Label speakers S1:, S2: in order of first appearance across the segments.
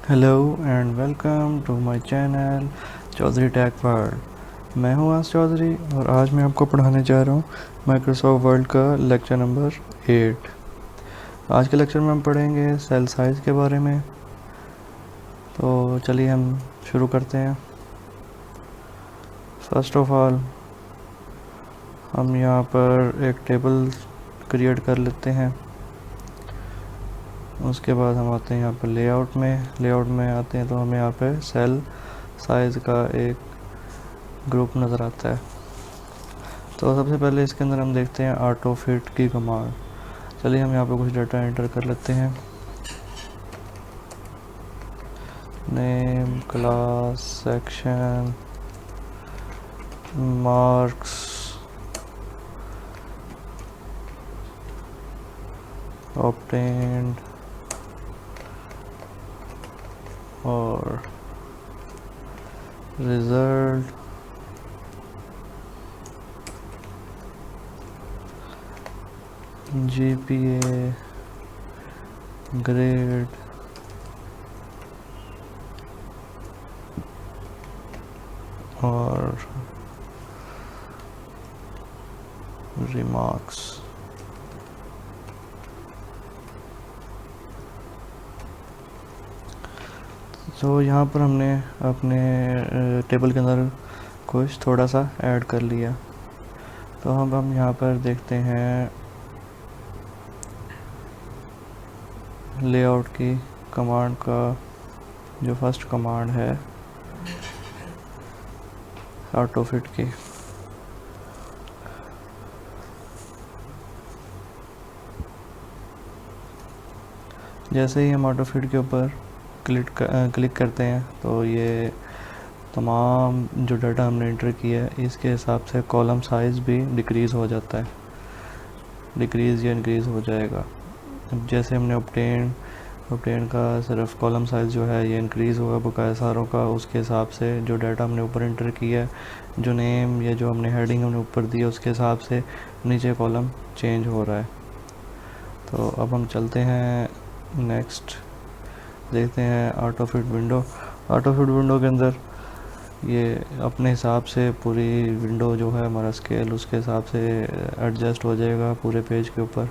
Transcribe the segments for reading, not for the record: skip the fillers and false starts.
S1: Hello and welcome to my channel Chaudhary tech world. मैं हूं आस चौधरी और आज मैं आपको पढ़ाने जा रहा हूं माइक्रोसॉफ्ट वर्ड का लेक्चर नंबर 8। आज के लेक्चर में हम पढ़ेंगे सेल साइज़ के बारे में। तो चलिए हम शुरू करते हैं। फर्स्ट ऑफ ऑल हम यहाँ पर एक टेबल क्रिएट कर लेते हैं। उसके बाद हम आते हैं यहाँ पर लेआउट में आते हैं तो हमें यहाँ पे सेल साइज़ का एक ग्रुप नज़र आता है। तो सबसे पहले इसके अंदर हम देखते हैं ऑटो फिट की कमांड। चलिए हम यहाँ पे कुछ डाटा एंटर कर लेते हैं। Name, class, section, marks, obtained और रिजल्ट, जीपीए, ग्रेड और रिमार्क्स। तो यहाँ पर हमने अपने टेबल के अंदर कुछ थोड़ा सा ऐड कर लिया। तो हम यहाँ पर देखते हैं लेआउट की कमांड का जो फर्स्ट कमांड है ऑटो फिट की। जैसे ही हम ऑटो फिट के ऊपर क्लिक करते हैं तो ये तमाम जो डाटा हमने एंटर किया है इसके हिसाब से कॉलम साइज़ भी डिक्रीज़ हो जाता है, डिक्रीज़ या इंक्रीज़ हो जाएगा। अब जैसे हमने ऑब्टेन का सिर्फ कॉलम साइज़ जो है ये इंक्रीज़ होगा बकाया सारों का, उसके हिसाब से जो डाटा हमने ऊपर एंटर किया है, जो नेम या जो हमने हेडिंग हमने ऊपर दी है उसके हिसाब से नीचे कॉलम चेंज हो रहा है। तो अब हम चलते हैं नेक्स्ट, देखते हैं auto fit window. Auto fit window के अंदर ये अपने हिसाब से पूरी विंडो जो है हमारा स्केल उसके हिसाब से एडजस्ट हो जाएगा पूरे पेज के ऊपर।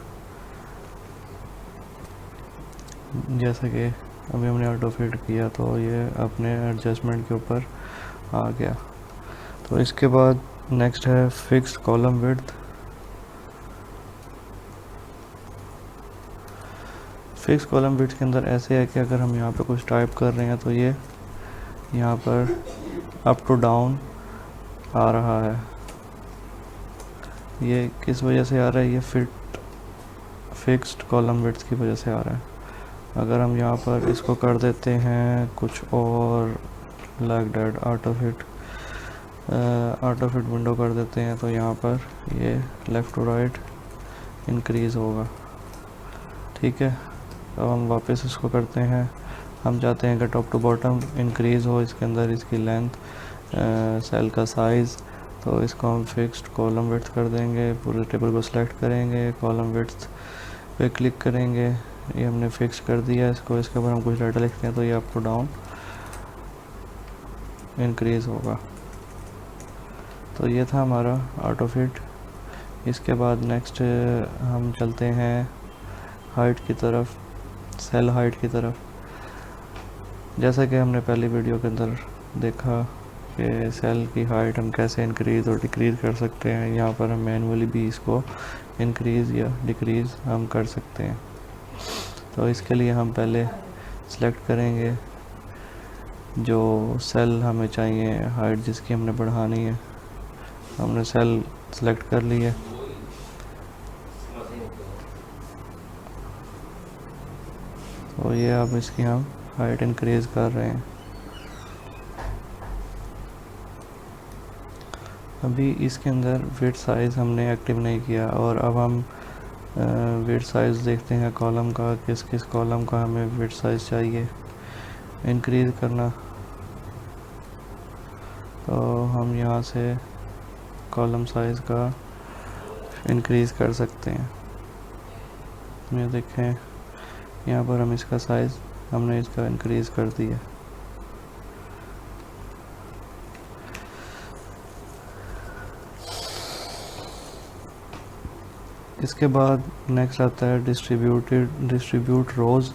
S1: जैसे कि अभी हमने ऑटो फिट किया तो ये अपने एडजस्टमेंट के ऊपर आ गया। तो इसके बाद नेक्स्ट है fixed column width. Fix column width के अंदर ऐसे है कि अगर हम यहाँ पे कुछ टाइप कर रहे हैं तो ये यहाँ पर अप टू डाउन आ रहा है। ये किस वजह से आ रहा है? ये फिक्स्ड कॉलम विड्थ की वजह से आ रहा है। अगर हम यहाँ पर इसको कर देते हैं कुछ और like that auto fit window कर देते हैं तो यहाँ पर ये लेफ़्ट टू राइट इंक्रीज़ होगा। ठीक है, अब हम वापस इसको करते हैं। हम चाहते हैं कि टॉप टू बॉटम इंक्रीज़ हो इसके अंदर इसकी लेंथ, सेल का साइज़। तो इसको हम फिक्स्ड कॉलम विड्थ कर देंगे। पूरे टेबल को सिलेक्ट करेंगे, कॉलम विड्थ पे क्लिक करेंगे। ये हमने फिक्स कर दिया इसको। इसके ऊपर हम कुछ डाटा लिखते हैं तो ये अप टू डाउन इंक्रीज़ होगा। तो ये था हमारा ऑटो फिट। इसके बाद नेक्स्ट हम चलते हैं हाइट की तरफ, सेल हाइट की तरफ। जैसा कि हमने पहली वीडियो के अंदर देखा कि सेल की हाइट हम कैसे इंक्रीज़ और डिक्रीज़ कर सकते हैं, यहाँ पर हम मैनुअली भी इसको इंक्रीज़ या डिक्रीज़ हम कर सकते हैं। तो इसके लिए हम पहले सेलेक्ट करेंगे जो सेल हमें चाहिए, हाइट जिसकी हमने बढ़ानी है। हमने सेल सेलेक्ट कर ली है। तो ये अब इसकी हम हाइट इंक्रीज़ कर रहे हैं। अभी इसके अंदर विड्थ साइज़ हमने एक्टिव नहीं किया और अब हम विड्थ साइज़ देखते हैं कॉलम का, किस किस कॉलम का हमें विड्थ साइज़ चाहिए इंक्रीज़ करना। तो हम यहाँ से कॉलम साइज़ का इंक्रीज़ कर सकते हैं। ये देखें यहाँ पर हम इसका साइज़ हमने इसका इंक्रीज़ कर दिया। इसके बाद नेक्स्ट आता है डिस्ट्रीब्यूट रोज़।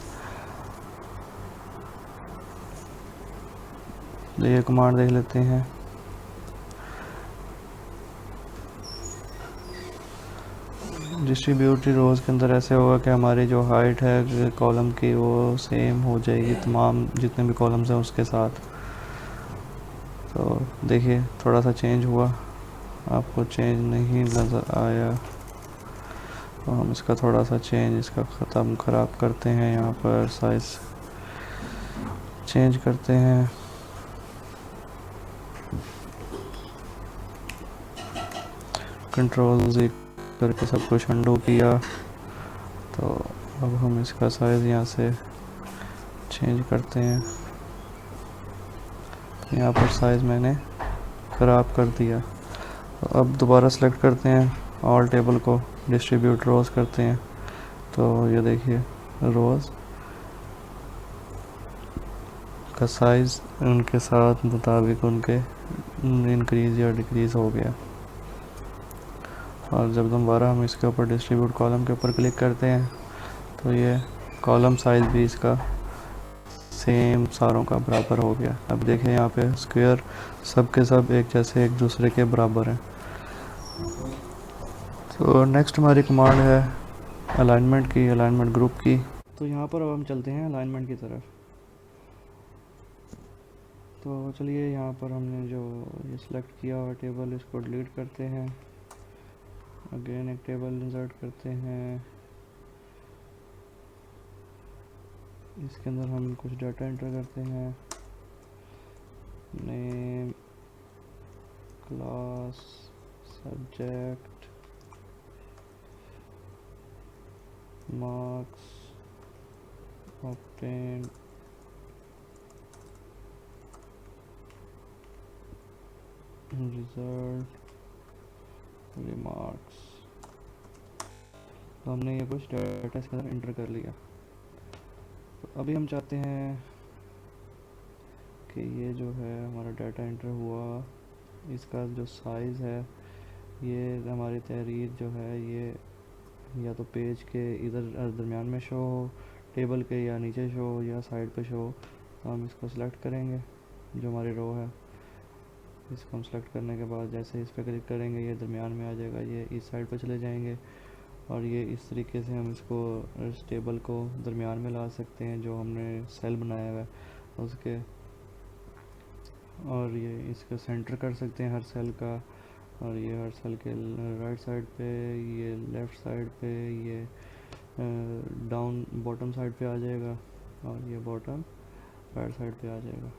S1: ये कमांड देख लेते हैं। डिस्ट्रीब्यूटेड रोज़ के अंदर ऐसे होगा कि हमारी जो हाइट है कॉलम की वो सेम हो जाएगी तमाम जितने भी कॉलम्स हैं उसके साथ। तो देखिए थोड़ा सा चेंज हुआ, आपको चेंज नहीं नज़र आया तो हम इसका थोड़ा सा चेंज इसका ख़राब करते हैं। यहाँ पर साइज़ चेंज करते हैं। कंट्रोल Z करके सब कुछ अंडू किया। तो अब हम इसका साइज़ यहाँ से चेंज करते हैं। यहाँ पर साइज़ मैंने ख़राब कर दिया। तो अब दोबारा सेलेक्ट करते हैं ऑल टेबल को, डिस्ट्रीब्यूट रोज़ करते हैं। तो ये देखिए रोज़ का साइज़ उनके साथ मुताबिक उनके इंक्रीज़ या डिक्रीज़ हो गया। और जब दोबारा हम इसके ऊपर डिस्ट्रीब्यूट कॉलम के ऊपर क्लिक करते हैं तो ये कॉलम साइज़ भी इसका सेम सारों का बराबर हो गया। अब देखें यहाँ पे स्क्वायर सब के सब एक जैसे एक दूसरे के बराबर हैं। तो नेक्स्ट हमारी कमांड है अलाइनमेंट की, अलाइनमेंट ग्रुप की। तो यहाँ पर अब हम चलते हैं अलाइनमेंट की तरफ। तो चलिए यहाँ पर हमने जो ये सिलेक्ट किया हुआ टेबल इसको डिलीट करते हैं। अगेन एक टेबल इंसर्ट करते हैं। इसके अंदर हम कुछ डाटा एंटर करते हैं, name, class, subject, marks, obtain, result, remarks. तो हमने ये कुछ डाटा इसके अंदर एंटर कर लिया। तो अभी हम चाहते हैं कि ये जो है हमारा डाटा एंटर हुआ इसका जो साइज़ है ये हमारी तहरीर जो है ये या तो पेज के इधर दरमियान में शो हो, टेबल के या नीचे शो हो या साइड पे शो हो। तो हम इसको सिलेक्ट करेंगे जो हमारी रो है। इसको हम सेलेक्ट करने के बाद जैसे इस पर क्लिक करेंगे ये दरमियान में आ जाएगा, ये इस साइड पर चले जाएंगे। और ये इस तरीके से हम इसको इस टेबल को दरमियान में ला सकते हैं जो हमने सेल बनाया हुआ है उसके। और ये इसको सेंटर कर सकते हैं हर सेल का। और ये हर सेल के राइट साइड पे, ये लेफ़्ट साइड पे, ये डाउन बॉटम साइड पे आ जाएगा और ये बॉटम राइट साइड पे आ जाएगा।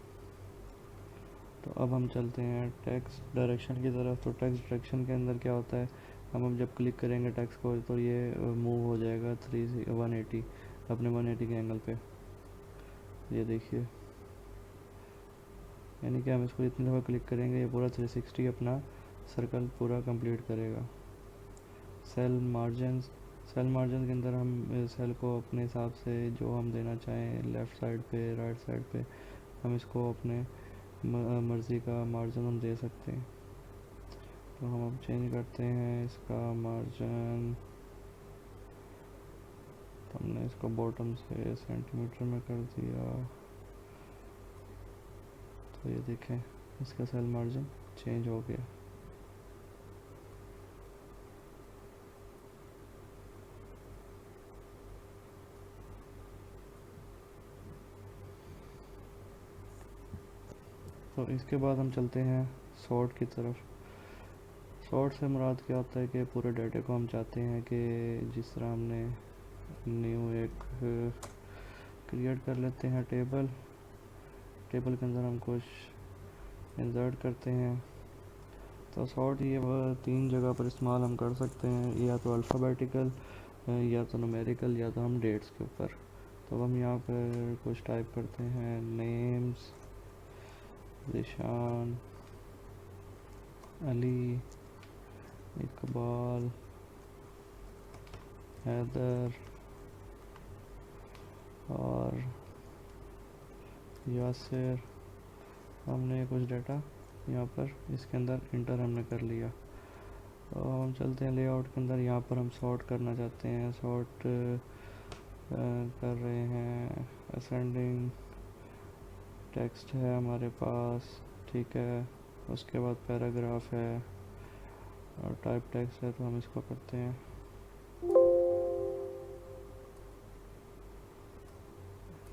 S1: तो अब हम चलते हैं टेक्स्ट डायरेक्शन की तरफ। तो टेक्स्ट डायरेक्शन के अंदर क्या होता है, हम अब जब क्लिक करेंगे टेक्स्ट को तो ये मूव हो जाएगा 180 अपने 180 के एंगल पे। ये देखिए यानी कि हम इसको इतनी दफ़ा क्लिक करेंगे ये पूरा 360 अपना सर्कल पूरा कंप्लीट करेगा। सेल मार्जिन के अंदर हम सेल को अपने हिसाब से जो हम देना चाहें लेफ़्ट साइड पे, राइट साइड पे, हम इसको अपने मर्ज़ी का मार्जिन हम दे सकते हैं। तो हम अब चेंज करते हैं इसका मार्जिन। तो हमने इसको बॉटम से सेंटीमीटर में कर दिया। तो ये देखें इसका सेल मार्जिन चेंज हो गया। तो इसके बाद हम चलते हैं सॉर्ट की तरफ। सॉर्ट से मुराद क्या होता है कि पूरे डाटे को हम चाहते हैं कि जिस तरह हमने न्यू एक क्रिएट कर लेते हैं टेबल के अंदर हम कुछ इंसर्ट करते हैं। तो सॉर्ट ये वह 3 जगह पर इस्तेमाल हम कर सकते हैं, या तो अल्फ़ाबेटिकल, या तो न्यूमेरिकल, या तो हम डेट्स के ऊपर। तो हम यहाँ पर कुछ टाइप करते हैं, नेम्स, ज़ीशान, अली, इकबाल, हैदर और यासिर, हमने कुछ डाटा यहाँ पर इसके अंदर इंटर हमने कर लिया। तो हम चलते हैं लेआउट के अंदर। यहाँ पर हम सॉर्ट करना चाहते हैं, सॉर्ट कर रहे हैं असेंडिंग। टेक्स्ट है हमारे पास, ठीक है। उसके बाद पैराग्राफ है और टाइप टेक्स्ट है, तो हम इसको करते हैं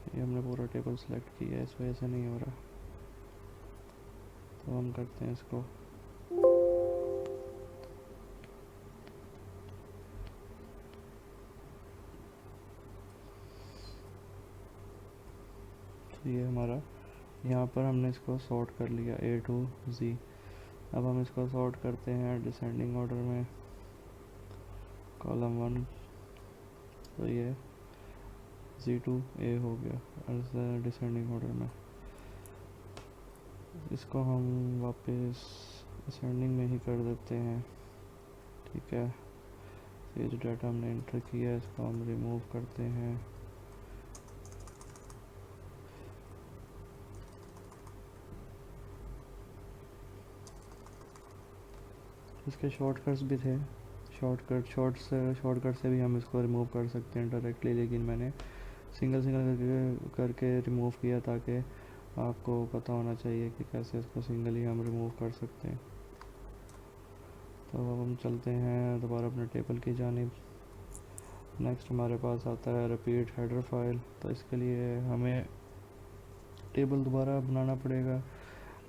S1: ये हमने पूरा टेबल सेलेक्ट किया है, इस वजह से नहीं हो रहा, तो हम करते हैं इसको तो ये हमारा यहाँ पर हमने इसको सॉर्ट कर लिया A to Z। अब हम इसको सॉर्ट करते हैं डिसेंडिंग ऑर्डर में, कॉलम 1, तो ये Z to A हो गया डिसेंडिंग ऑर्डर में। इसको हम वापस असेंडिंग में ही कर देते हैं, ठीक है। ये जो डाटा हमने एंटर किया है इसको हम रिमूव करते हैं। इसके शॉर्टकट्स भी थे, शॉर्टकट से भी हम इसको रिमूव कर सकते हैं डायरेक्टली, लेकिन मैंने सिंगल करके रिमूव किया ताकि आपको पता होना चाहिए कि कैसे इसको सिंगली हम रिमूव कर सकते हैं। तो अब हम चलते हैं दोबारा अपने टेबल की जानिब। नेक्स्ट हमारे पास आता है रिपीट हेडर फाइल। तो इसके लिए हमें टेबल दोबारा बनाना पड़ेगा।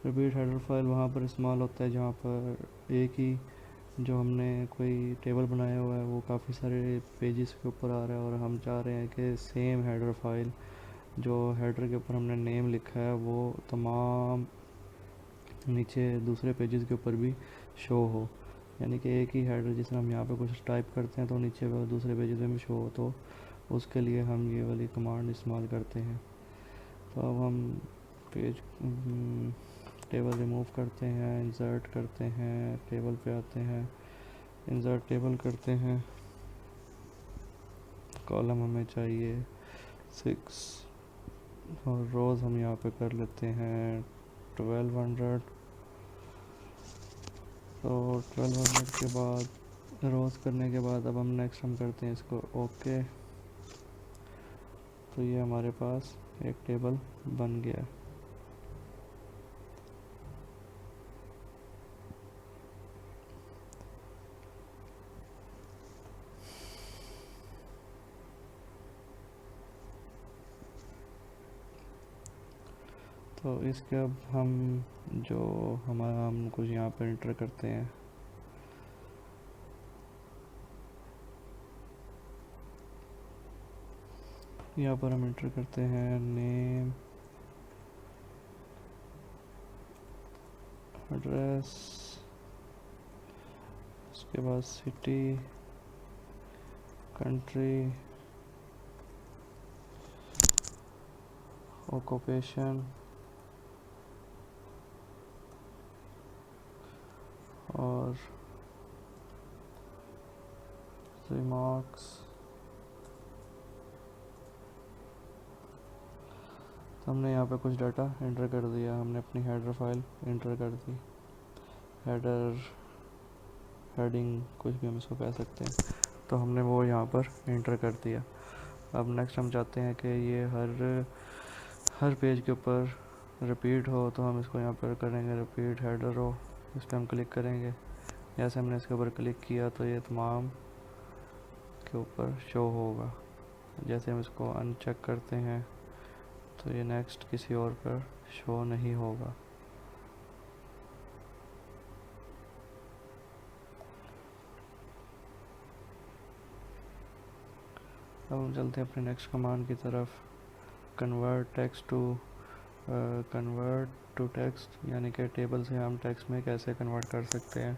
S1: रिपीट हेडर फाइल वहाँ पर इस्तेमाल होता है जहाँ पर एक ही जो हमने कोई टेबल बनाया हुआ है वो काफ़ी सारे पेजेस के ऊपर आ रहा है, और हम चाह रहे हैं कि सेम हेडर फाइल जो हेडर के ऊपर हमने नेम लिखा है वो तमाम नीचे दूसरे पेजेस के ऊपर भी शो हो। यानी कि एक ही हेडर जिसमें हम यहाँ पे कुछ टाइप करते हैं तो नीचे वो दूसरे पेजेस में भी शो हो, तो उसके लिए हम ये वाली कमांड इस्तेमाल करते हैं। तो अब हम पेज टेबल रिमूव करते हैं, इंसर्ट करते हैं, टेबल पे आते हैं, इंसर्ट टेबल करते हैं। कॉलम हमें चाहिए 6 और रोज़ हम यहाँ पे कर लेते हैं 1200। तो 1200 के बाद रोज़ करने के बाद अब हम नेक्स्ट हम करते हैं इसको ओके। तो ये हमारे पास एक टेबल बन गया। तो इसके अब हम जो हमारा हम कुछ यहाँ पर इंटर करते हैं, यहाँ पर हम इंटर करते हैं नेम, एड्रेस, उसके बाद सिटी, कंट्री, ऑक्यूपेशन और रिमार्क्स। तो हमने यहाँ पे कुछ डाटा एंटर कर दिया, हमने अपनी हेडर फाइल एंटर कर दी, हेडर, हेडिंग, कुछ भी हम इसको कह सकते हैं। तो हमने वो यहाँ पर एंटर कर दिया। अब नेक्स्ट हम चाहते हैं कि ये हर पेज के ऊपर रिपीट हो, तो हम इसको यहाँ पर करेंगे रिपीट हेडर हो, इस पर हम क्लिक करेंगे। जैसे हमने इसके ऊपर क्लिक किया तो ये तमाम के ऊपर शो होगा। जैसे हम इसको अनचेक करते हैं तो ये नेक्स्ट किसी और पर शो नहीं होगा। अब हम चलते हैं अपने नेक्स्ट कमांड की तरफ, कन्वर्ट टू टेक्स्ट, यानी कि टेबल से हम टेक्स्ट में कैसे कन्वर्ट कर सकते हैं।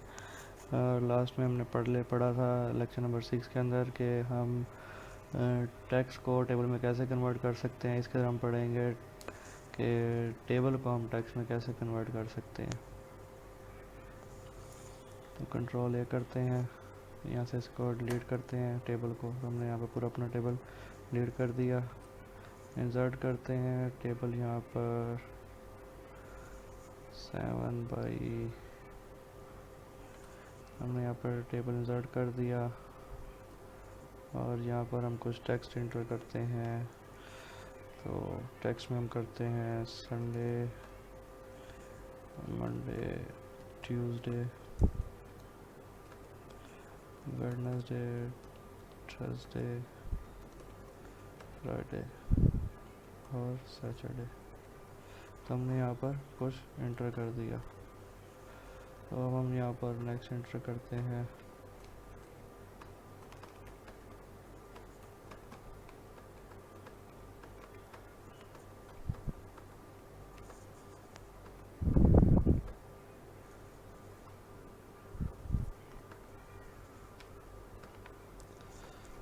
S1: लास्ट में हमने पढ़ा था लेक्चर नंबर 6 के अंदर कि हम टेक्स्ट को टेबल में कैसे कन्वर्ट कर सकते हैं। इसके अंदर हम पढ़ेंगे कि टेबल को हम टेक्स्ट में कैसे कन्वर्ट कर सकते हैं। तो कंट्रोल ए करते हैं, यहाँ से इसको डिलीट करते हैं टेबल को। तो हमने यहाँ पे पूरा अपना टेबल डिलीट कर दिया। इंसर्ट करते हैं टेबल यहाँ पर 7 बाई, हमने यहाँ पर टेबल इंसर्ट कर दिया और यहाँ पर हम कुछ टेक्स्ट इंटर करते हैं। तो टेक्स्ट में हम करते हैं Sunday, Monday, Tuesday, Wednesday, Thursday, Friday और सैटरडे। तो हमने यहाँ पर कुछ इंटर कर दिया। तो अब हम यहाँ पर नेक्स्ट इंटर करते हैं।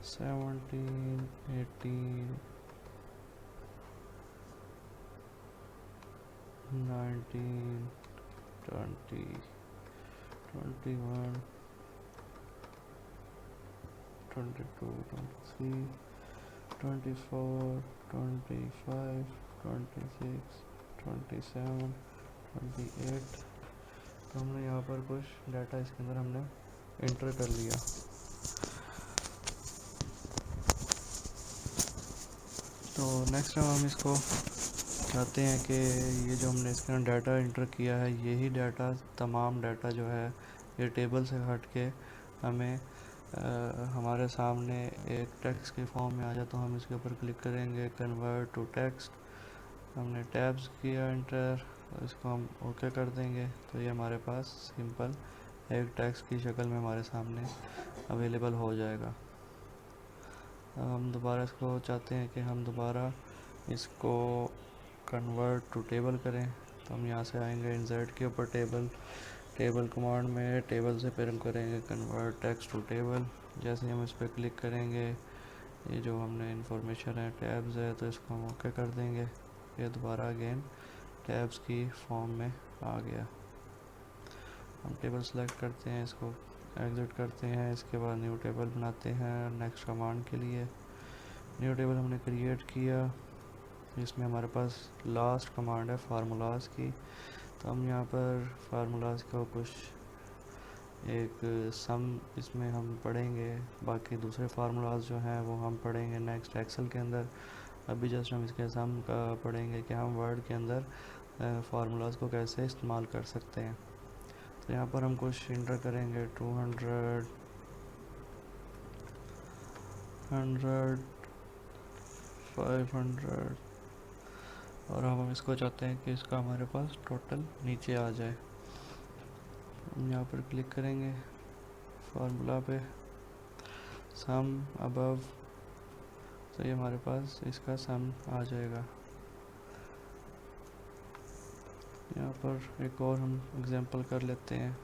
S1: सेवनटीन, 18, 19, 20, 21, 22, 23, 24, 25, 26, 27, 28। तो हमने यहाँ पर कुछ डाटा इसके अंदर हमने इंटर कर लिया। तो नेक्स्ट टाइम हम इसको चाहते हैं कि ये जो हमने इसके अंदर डाटा इंटर किया है, यही डाटा तमाम डाटा जो है ये टेबल से हट के हमें हमारे सामने एक टेक्स्ट के फॉर्म में आ जाए। तो हम इसके ऊपर क्लिक करेंगे, कन्वर्ट टू टेक्स्ट। हमने टैब्स किया इंटर, इसको हम ओके कर देंगे। तो ये हमारे पास सिंपल एक टेक्स्ट की शक्ल में हमारे सामने अवेलेबल हो जाएगा। अब हम दोबारा इसको चाहते हैं कि हम दोबारा इसको कन्वर्ट टू टेबल करें। तो हम यहाँ से आएंगे इंसर्ट के ऊपर टेबल कमांड में, टेबल से फिर हम करेंगे कन्वर्ट टेक्स्ट टू टेबल। जैसे ही हम इस पर क्लिक करेंगे, ये जो हमने इंफॉर्मेशन है टैब्स है, तो इसको हम ओके कर देंगे। ये दोबारा अगेन टैब्स की फॉर्म में आ गया। हम टेबल सेलेक्ट करते हैं, इसको एग्जिट करते हैं, इसके बाद न्यू टेबल बनाते हैं नेक्स्ट कमांड के लिए। न्यू टेबल हमने क्रिएट किया, इसमें हमारे पास लास्ट कमांड है फार्मूलाज की। तो हम यहाँ पर फार्मूलाज को कुछ एक सम इसमें हम पढ़ेंगे, बाकी दूसरे फार्मूलाज जो हैं वो हम पढ़ेंगे नेक्स्ट एक्सेल के अंदर। अभी जस्ट हम इसके सम का पढ़ेंगे कि हम वर्ड के अंदर फार्मूलाज को कैसे इस्तेमाल कर सकते हैं। तो यहाँ पर हम कुछ इंटर करेंगे 200, 100, 500 और हम इसको चाहते हैं कि इसका हमारे पास टोटल नीचे आ जाए। हम यहाँ पर क्लिक करेंगे फार्मूला पे, सम अबव। तो ये हमारे पास इसका सम आ जाएगा। यहाँ पर एक और हम एग्जांपल कर लेते हैं।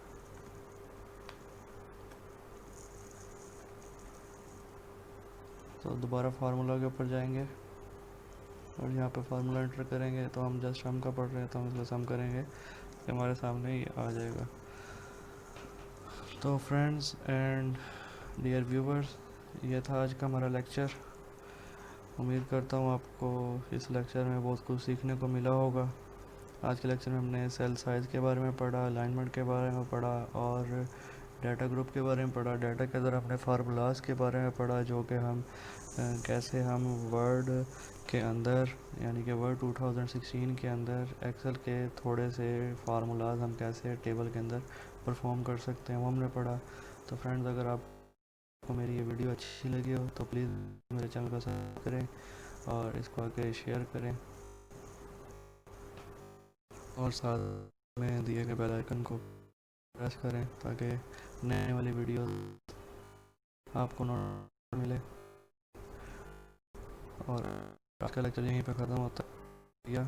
S1: तो दोबारा फार्मूला के ऊपर जाएंगे और यहाँ पे फार्मूला एंटर करेंगे। तो हम जस्ट सम का पढ़ रहे हैं तो हम इसको सम करेंगे, तो हमारे सामने ही आ जाएगा। तो फ्रेंड्स एंड डियर व्यूवर्स, ये था आज का हमारा लेक्चर। उम्मीद करता हूँ आपको इस लेक्चर में बहुत कुछ सीखने को मिला होगा। आज के लेक्चर में हमने सेल साइज़ के बारे में पढ़ा, अलाइनमेंट के बारे में पढ़ा और डाटा ग्रुप के बारे में पढ़ा। डाटा के अंदर हमने फार्मूलाज के बारे में पढ़ा, जो कि हम कैसे हम वर्ड के अंदर यानी कि वर्ड 2016 के अंदर एक्सेल के थोड़े से फार्मूलाज हम कैसे टेबल के अंदर परफॉर्म कर सकते हैं, वो हमने पढ़ा। तो फ्रेंड्स, अगर आपको मेरी ये वीडियो अच्छी लगी हो तो प्लीज़ मेरे चैनल को सब्सक्राइब करें और इसको आगे शेयर करें और साथ में दिए गए बेल आइकन को प्रेस करें ताकि नए वाली वीडियो आपको नोटिफिकेशन मिले। और आज का लेक्चर यहीं पे ख़त्म होता है।